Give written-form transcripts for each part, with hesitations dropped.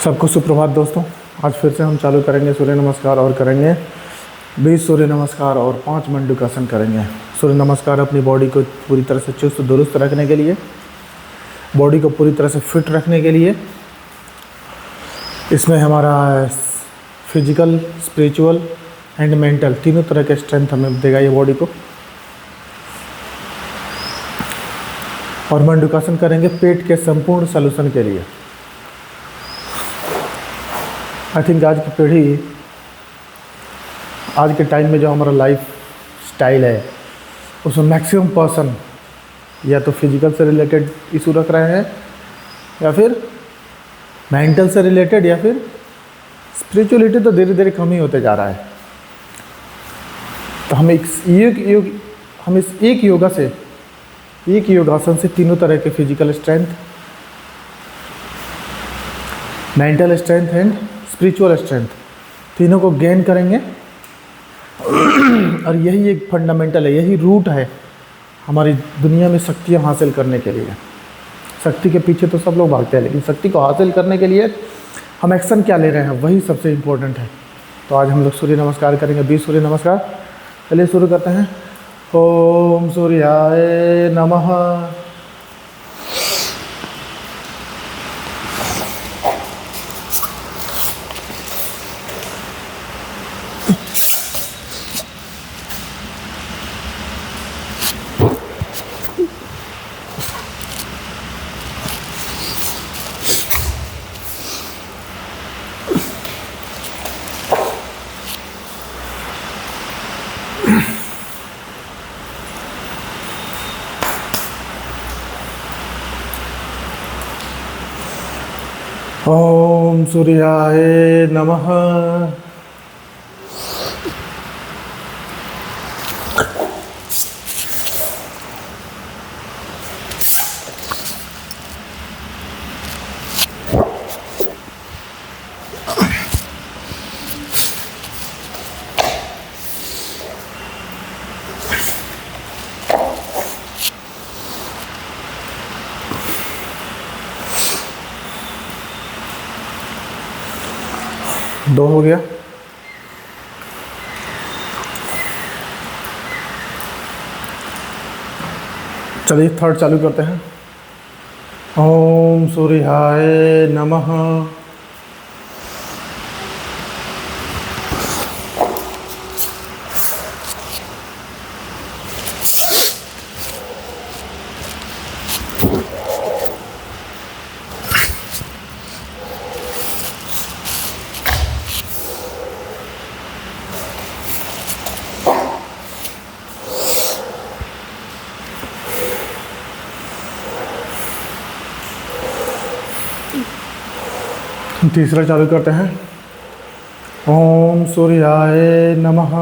सबको सुप्रभात दोस्तों। आज फिर से हम चालू करेंगे सूर्य नमस्कार और करेंगे 20 सूर्य नमस्कार और 5 मंडूकासन करेंगे। सूर्य नमस्कार अपनी बॉडी को पूरी तरह से चुस्त दुरुस्त रखने के लिए, बॉडी को पूरी तरह से फिट रखने के लिए। इसमें हमारा फिजिकल, स्पिरिचुअल एंड मेंटल तीनों तरह के स्ट्रेंथ हमें देगा ये बॉडी को। और मंडूकासन करेंगे पेट के संपूर्ण सॉल्यूशन के लिए। आई थिंक आज की पीढ़ी, आज के टाइम में जो हमारा लाइफ स्टाइल है उसमें मैक्सिमम पर्सन या तो फिजिकल से रिलेटेड इशू रख रहे हैं, या फिर मेंटल से रिलेटेड, या फिर स्पिरिचुअलिटी तो धीरे धीरे कम ही होते जा रहा है। तो हम इस एक योगासन से तीनों तरह के physical strength, mental strength and spiritual strength तीनों को गेन करेंगे। और यही एक फंडामेंटल है, यही रूट है हमारी दुनिया में शक्तियाँ हासिल करने के लिए। शक्ति के पीछे तो सब लोग भागते हैं, लेकिन शक्ति को हासिल करने के लिए हम एक्शन क्या ले रहे हैं वही सबसे इम्पोर्टेंट है। तो आज हम लोग सूर्य नमस्कार करेंगे, 20 सूर्य नमस्कार। चलिए शुरू करते हैं। ओम सूर्याय नमः। ओम सूर्याय नमः। दो हो गया। चलिए थर्ड चालू करते हैं। ओम सूर्याय नमः। तीसरा चालू करते हैं। ओम सूर्याय नमः।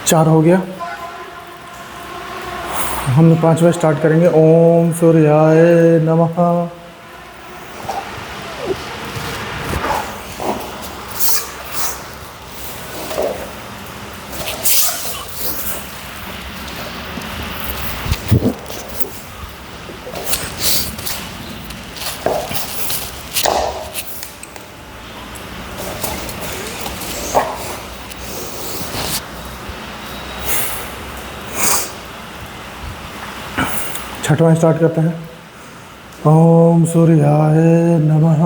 चार हो गया। हम 5वां स्टार्ट करेंगे। ओम सूर्याय नमः। छठवां स्टार्ट करते हैं। ओम सूर्याय नमः।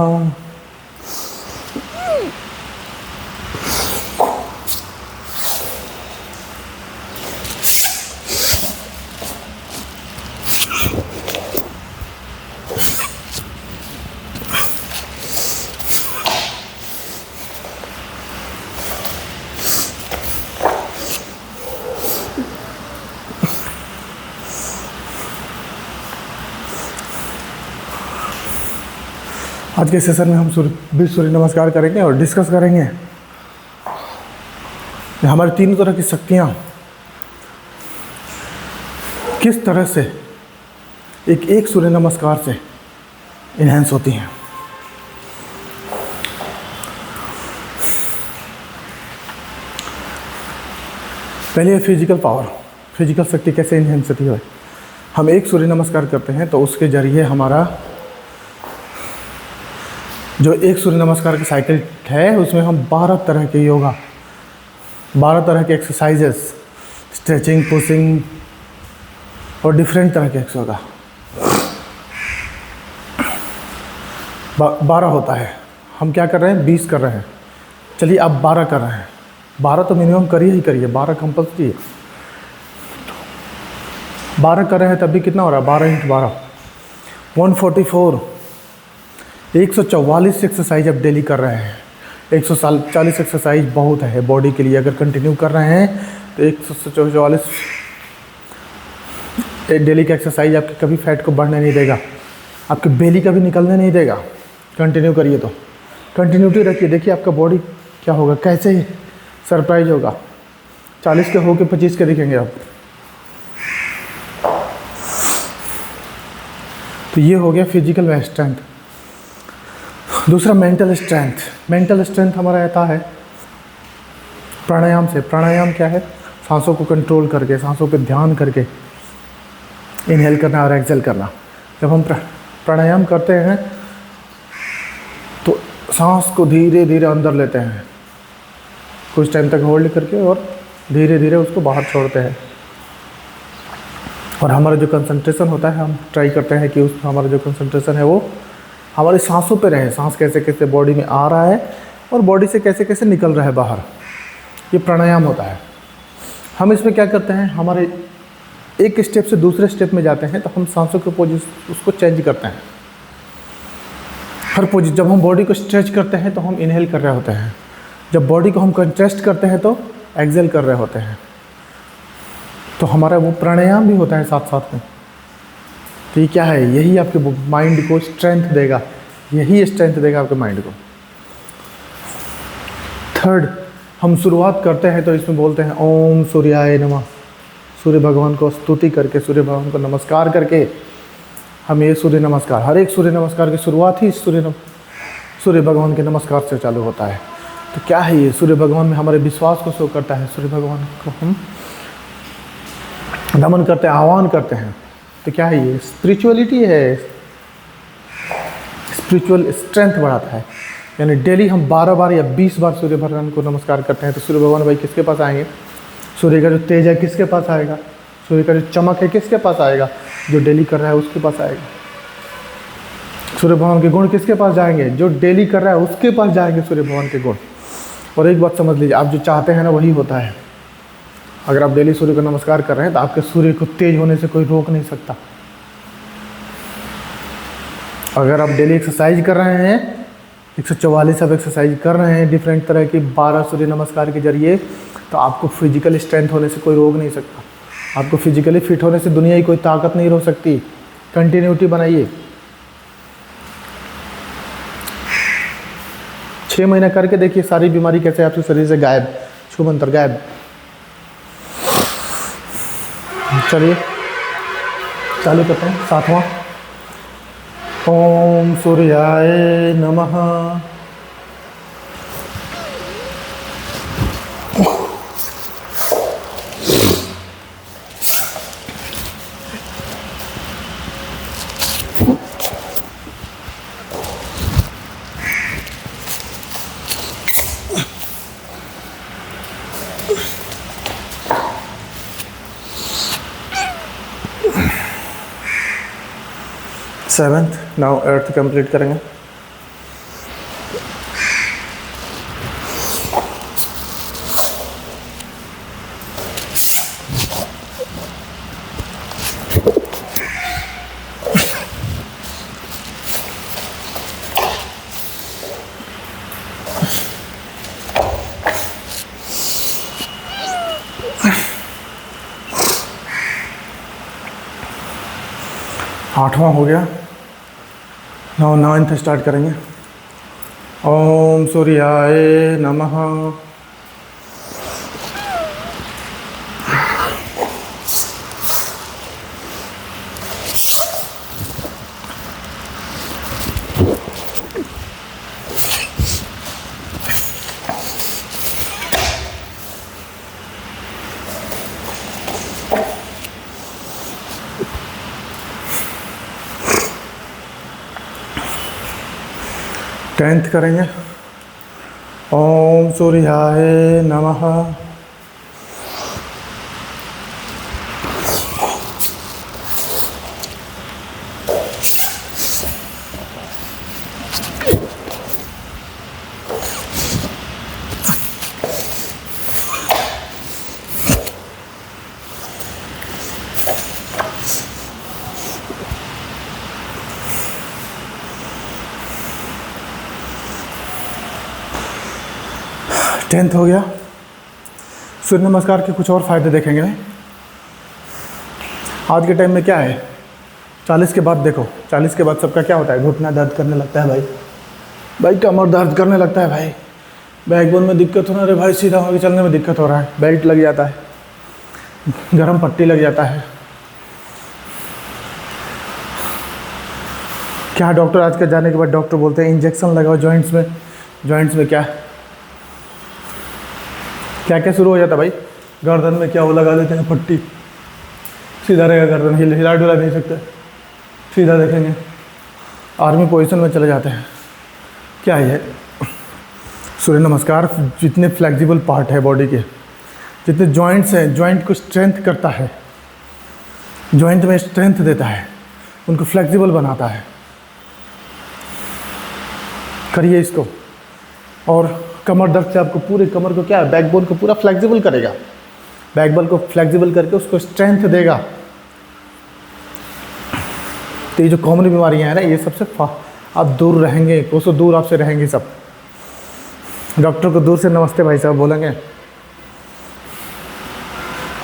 आज के सेशन में हम 20 सूर्य नमस्कार करेंगे और डिस्कस करेंगे हमारी तीनों तरह की शक्तियाँ किस तरह से एक सूर्य नमस्कार से इन्हेंस होती हैं। पहले फिजिकल पावर, फिजिकल शक्ति कैसे इन्हेंस होती है। हम एक सूर्य नमस्कार करते हैं तो उसके जरिए हमारा जो एक सूर्य नमस्कार की साइकिल है उसमें हम 12 तरह के योगा, 12 तरह के एक्सरसाइजेस, स्ट्रेचिंग, पुशिंग और डिफरेंट तरह के योगा 12 होता है। हम क्या कर रहे हैं, 20 कर रहे हैं, चलिए आप 12 कर रहे हैं। 12 तो मिनिमम करिए ही करिए, 12 कंपल्सरी है। 12 कर रहे हैं तब भी कितना हो रहा है, 12 × 12 144, 144 एक्सरसाइज आप डेली कर रहे हैं। 140 एक्सरसाइज बहुत है बॉडी के लिए, अगर कंटिन्यू कर रहे हैं तो 144 डेली का एक्सरसाइज आपके कभी फैट को बढ़ने नहीं देगा, आपके बेली का भी निकलने नहीं देगा। कंटिन्यू करिए तो कंटिन्यूटी रखिए, देखिए आपका बॉडी क्या होगा, कैसे ही सरप्राइज होगा। 40 के होके 25 के दिखेंगे आप। तो ये हो गया फिजिकल में स्ट्रेंथ। दूसरा मेंटल स्ट्रेंथ। मेंटल स्ट्रेंथ हमारा आता है प्राणायाम से। प्राणायाम क्या है, सांसों को कंट्रोल करके, सांसों पे ध्यान करके इनहेल करना और एक्सेल करना। जब हम प्राणायाम करते हैं तो सांस को धीरे धीरे अंदर लेते हैं, कुछ टाइम तक होल्ड करके और धीरे धीरे उसको बाहर छोड़ते हैं। और हमारा जो कंसंट्रेशन होता है, हम ट्राई करते हैं कि उस हमारा जो कंसंट्रेशन है वो हमारे सांसों पे रहे। सांस कैसे कैसे बॉडी में आ रहा है और बॉडी से कैसे कैसे निकल रहा है बाहर, ये प्राणायाम होता है। हम इसमें क्या करते हैं, हमारे एक स्टेप से दूसरे स्टेप में जाते हैं तो हम सांसों के पोजीशन उसको चेंज करते हैं। हर पोजीशन, जब हम बॉडी को स्ट्रेच करते हैं तो हम इनहेल कर रहे होते हैं, जब बॉडी को हम कंट्रेस्ट करते हैं तो एक्सेल कर रहे होते हैं। तो हमारा वो प्राणायाम भी होता है साथ साथ में। तो ये क्या है, यही आपके माइंड को स्ट्रेंथ देगा, यही स्ट्रेंथ देगा आपके माइंड को। थर्ड, हम शुरुआत करते हैं तो इसमें बोलते हैं ओम सूर्याय नमः। सूर्य भगवान को स्तुति करके, सूर्य भगवान को नमस्कार करके हम ये सूर्य नमस्कार, हर एक सूर्य नमस्कार की शुरुआत ही सूर्य भगवान के नमस्कार से चालू होता है। तो क्या है ये, सूर्य भगवान में हमारे विश्वास को शो करता है। सूर्य भगवान को हम नमन करते हैं, आह्वान करते हैं। तो क्या है ये, स्पिरिचुअलिटी है, स्पिरिचुअल स्ट्रेंथ बढ़ाता है। यानी डेली हम 12 बार या 20 बार सूर्य भगवान को नमस्कार करते हैं तो सूर्य भगवान भाई किसके पास आएंगे, सूर्य का जो तेज है किसके पास आएगा, सूर्य का जो चमक है किसके पास आएगा, जो डेली कर रहा है उसके पास आएगा। सूर्य भगवान के गुण किसके पास जाएंगे, जो डेली कर रहा है उसके पास जाएंगे सूर्य भगवान के गुण। और एक बात समझ लीजिए, आप जो चाहते हैं ना वही होता है। अगर आप डेली सूर्य को नमस्कार कर रहे हैं तो आपके सूर्य को तेज होने से कोई रोक नहीं सकता। अगर आप डेली एक्सरसाइज कर रहे हैं, 144 आप एक्सरसाइज कर रहे हैं डिफरेंट तरह की 12 सूर्य नमस्कार के जरिए, तो आपको फिजिकल स्ट्रेंथ होने से कोई रोक नहीं सकता। आपको फिजिकली फिट होने से दुनिया की कोई ताकत नहीं रोक सकती। कंटिन्यूटी बनाइए, 6 महीना करके देखिए सारी बीमारी कैसे आपके शरीर से गायब, छूमंतर गायब। चलिए चालू करते हैं 7वां। ओम सूर्याय नमः। सेवेंथ, नाउ अर्थ कंप्लीट करेंगे। आठवां हो गया, नाउ 9th स्टार्ट करेंगे। ओम सूर्याय नमः। टेंथ करेंगे। ओम सूर्याय नमः। टेंथ हो गया। सूर्य नमस्कार के कुछ और फ़ायदे देखेंगे। आज के टाइम में क्या है, 40 के बाद देखो, 40 के बाद सबका क्या होता है, घुटना दर्द करने लगता है भाई कमर दर्द करने लगता है भाई, बैकबोन में दिक्कत होना, अरे भाई सीधा होकर चलने में दिक्कत हो रहा है, बेल्ट लग जाता है, गरम पट्टी लग जाता है। क्या डॉक्टर आज के जाने के बाद डॉक्टर बोलते हैं इंजेक्शन लगाओ जॉइंट्स में। जॉइंट्स में क्या क्या क्या शुरू हो जाता है भाई, गर्दन में क्या वो लगा देते हैं पट्टी, सीधा रहेगा गर्दन, हिला डुला नहीं सकते, सीधा देखेंगे, आर्मी पोजीशन में चले जाते हैं। क्या है सूर्य नमस्कार, जितने फ्लेक्सिबल पार्ट है बॉडी के, जितने जॉइंट्स हैं, जॉइंट को स्ट्रेंथ करता है, जॉइंट में स्ट्रेंथ देता है, उनको फ्लेक्सिबल बनाता है। करिए इसको, और कमर दर्द से आपको पूरे कमर को क्या है, बैकबोन को पूरा फ्लेक्सिबल करेगा, बैकबोन को फ्लेक्सिबल करके उसको स्ट्रेंथ देगा। तो ये जो कॉमन बीमारियां हैं ना, ये सबसे आप दूर रहेंगे, कोसों दूर आपसे रहेंगे सब। डॉक्टर को दूर से नमस्ते भाई साहब बोलेंगे,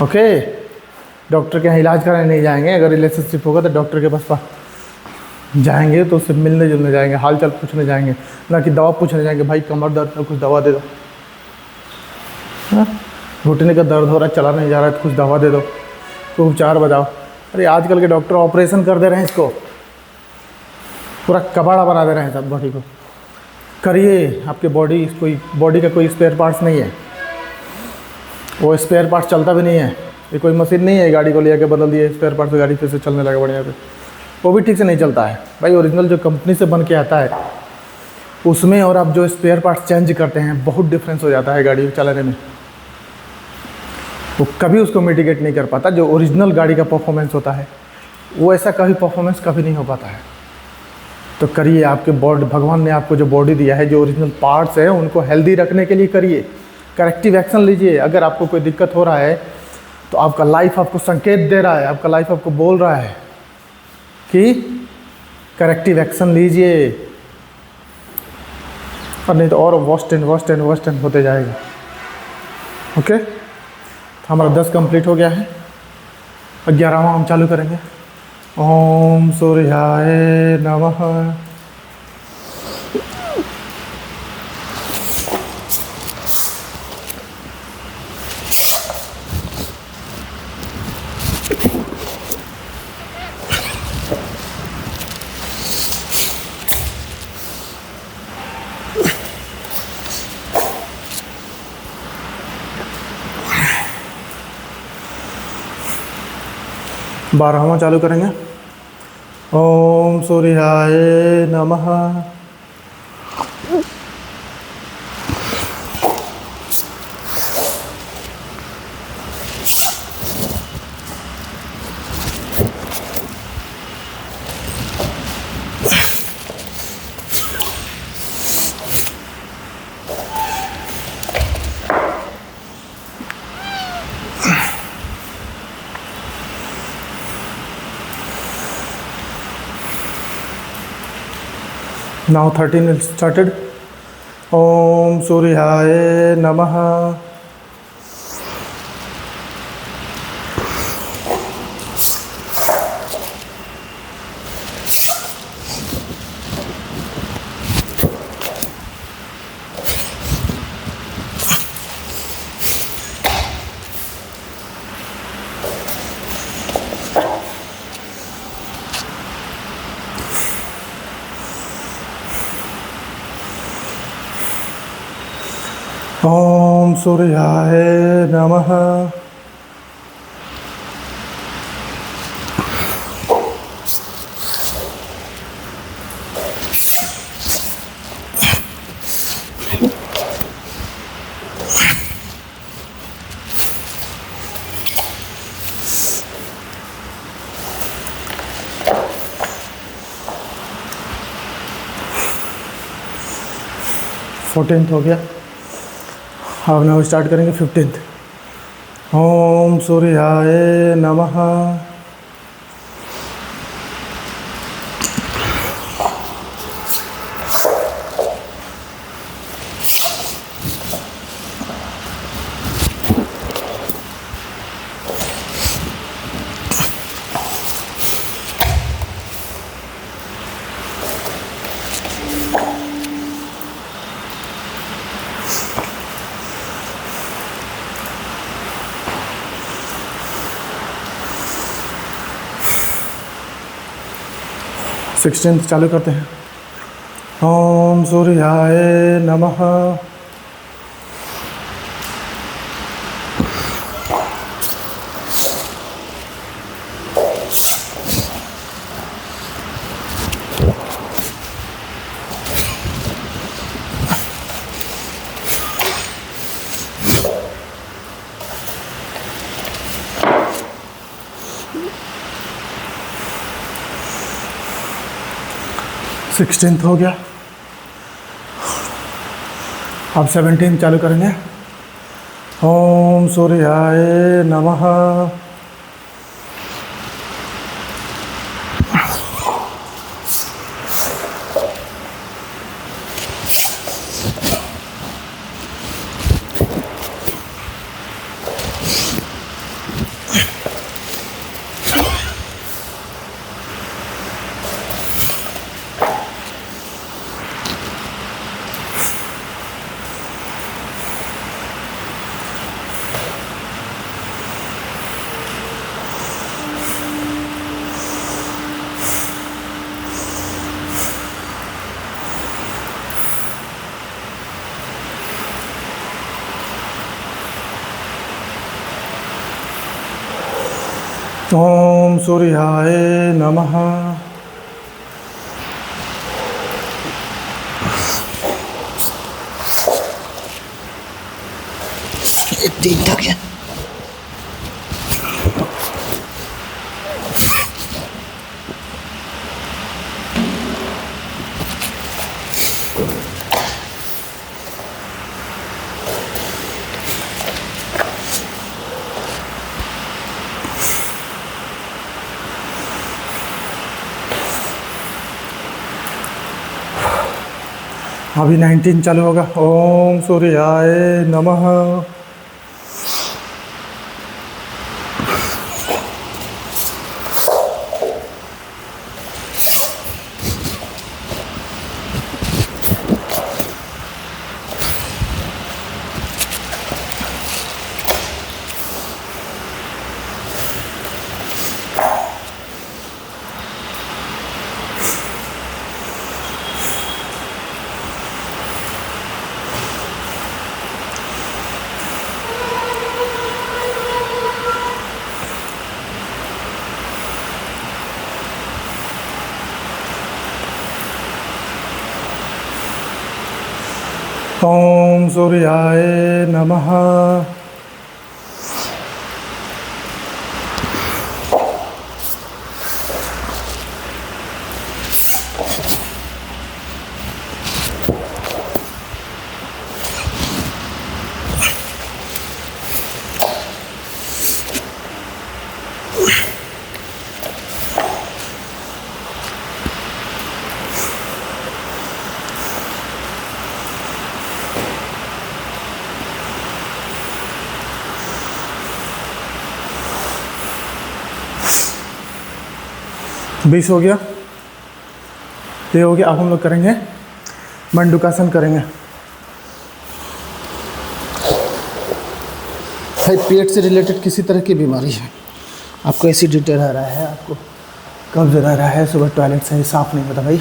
ओके। डॉक्टर के यहाँ इलाज कराने नहीं जाएंगे, अगर रिलेशनशिप होगा तो डॉक्टर के पास जाएंगे तो उससे मिलने जुलने जाएंगे, हाल चाल पूछने जाएंगे, ना कि दवा पूछने जाएंगे, भाई कमर दर्द है कुछ दवा दे दो, घुटने का दर्द हो रहा है चला नहीं जा रहा है तो कुछ दवा दे दो, तो उपचार बताओ। अरे आजकल के डॉक्टर ऑपरेशन कर दे रहे हैं, इसको पूरा कबाड़ा बना दे रहे हैं सब बॉडी को। करिए, आपके बॉडी का कोई स्पेयर पार्ट्स नहीं है, वो स्पेयर पार्ट्स चलता भी नहीं है, ये कोई मशीन नहीं है गाड़ी को ले आके बदल दिए स्पेयर पार्ट्स से गाड़ी फिर से चलने लगा बढ़िया से, वो भी ठीक से नहीं चलता है भाई। ओरिजिनल जो कंपनी से बन के आता है उसमें और आप जो स्पेयर पार्ट्स चेंज करते हैं बहुत डिफरेंस हो जाता है गाड़ी चलाने में, वो कभी उसको मिटिगेट नहीं कर पाता। जो ओरिजिनल गाड़ी का परफॉर्मेंस होता है वो ऐसा कभी परफॉर्मेंस कभी नहीं हो पाता है। तो करिए, आपके बॉडी, भगवान ने आपको जो बॉडी दिया है, जो ओरिजिनल पार्ट्स हैं उनको हेल्दी रखने के लिए करिए, करेक्टिव एक्शन लीजिए। अगर आपको कोई दिक्कत हो रहा है तो आपका लाइफ आपको संकेत दे रहा है, आपका लाइफ आपको बोल रहा है कि करेक्टिव एक्शन लीजिए, और नहीं तो और वर्स्ट एंड होते जाएगा। ओके, तो हमारा 10 कंप्लीट हो गया है, 11वां हम चालू करेंगे। ओम सूर्याय नमः। बारहवां चालू करेंगे। ओम सूर्याय नमः। Now 13 is started. Om Suryaya Namaha. ओम सूर्याय नमः। फोर्टीन्थ हो गया। अब नाउ स्टार्ट करेंगे 15th। ओम सूर्याय नमः। सिक्सटीन्थ चालू करते हैं। ओम सूर्याय नमः। सिक्सटीन्थ हो गया। अब 17 चालू करेंगे। ओम सूर्याय नमः। ओम सूर्याय नमः। ठीक ठाक है। अभी 19 चालू होगा। ओम सूर्याय नमः। ओम सूर्याय नमः। बीस हो गया, ये हो गया। अब हम लोग करेंगे मंडूकासन करेंगे। भाई पेट से रिलेटेड किसी तरह की बीमारी है, आपको एसिडिटी रह रहा है, आपको कब्ज रह रहा है, सुबह टॉयलेट सही साफ नहीं होता भाई,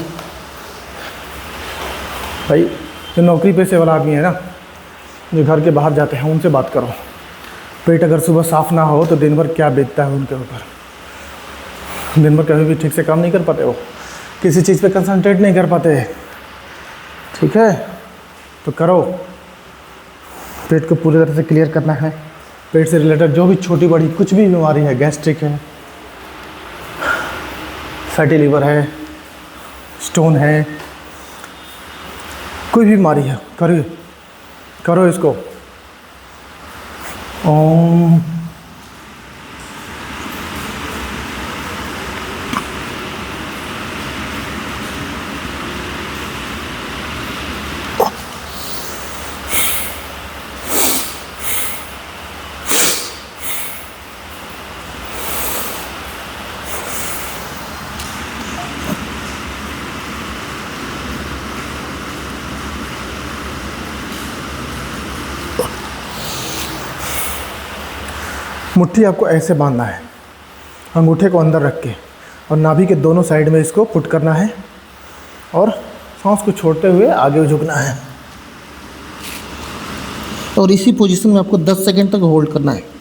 तो नौकरी पेशे वाला आदमी है ना, जो घर के बाहर जाते हैं उनसे बात करो। पेट अगर सुबह साफ़ ना हो तो दिन भर क्या बीतता है उनके ऊपर। दिन भर कभी भी ठीक से काम नहीं कर पाते, वो किसी चीज़ पे कंसंट्रेट नहीं कर पाते। ठीक है, तो करो। पेट को पूरी तरह से क्लियर करना है। पेट से रिलेटेड जो भी छोटी बड़ी कुछ भी बीमारी है, गैस्ट्रिक है, फैटी लीवर है, स्टोन है, कोई भी बीमारी है, करो इसको। ओम मुट्ठी आपको ऐसे बांधना है, अंगूठे को अंदर रख के, और नाभि के दोनों साइड में इसको पुट करना है और सांस को छोड़ते हुए आगे झुकना है। और इसी पोजीशन में आपको 10 सेकंड तक होल्ड करना है।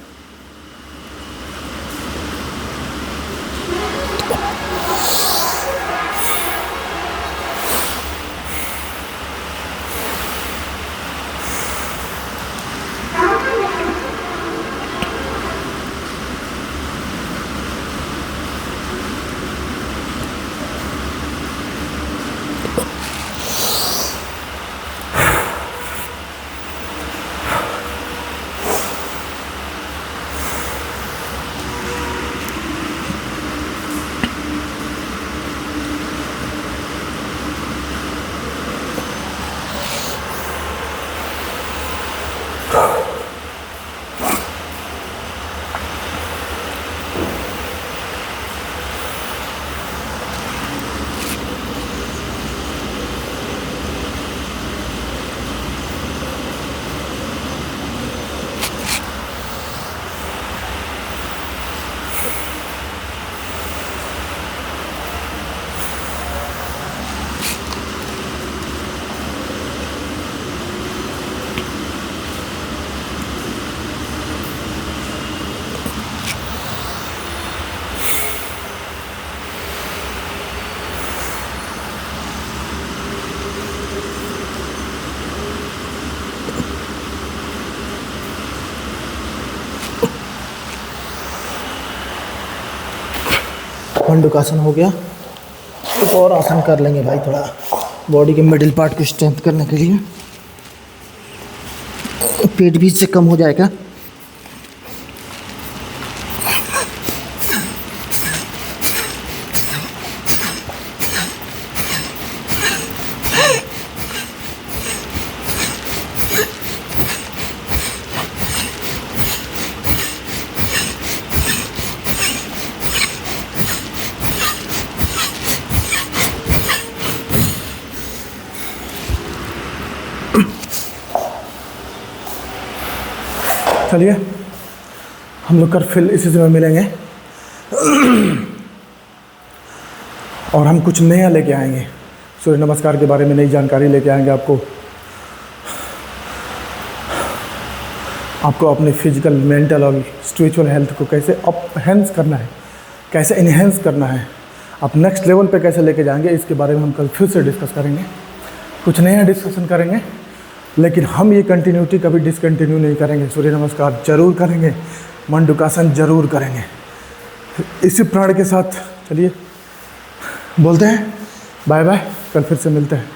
मंडूकासन हो गया। एक और आसन कर लेंगे भाई, थोड़ा बॉडी के मिडिल पार्ट को स्ट्रेंथ करने के लिए। पेट भी इससे कम हो जाएगा। चलिए हम लोग कल फिर इसी समय मिलेंगे और हम कुछ नया लेके आएंगे। सूर्य नमस्कार के बारे में नई जानकारी लेके आएंगे आपको अपने फिजिकल, मेंटल और स्पिरिचुअल हेल्थ को कैसे अपहेंस करना है, कैसे इन्हेंस करना है, आप नेक्स्ट लेवल पे कैसे लेके जाएंगे, इसके बारे में हम कल फिर से डिस्कस करेंगे। कुछ नया डिस्कशन करेंगे, लेकिन हम ये कंटिन्यूटी कभी डिसकंटिन्यू नहीं करेंगे। सूर्य नमस्कार जरूर करेंगे, मंडूकासन जरूर करेंगे। इसी प्राण के साथ चलिए बोलते हैं बाय बाय, कल फिर से मिलते हैं।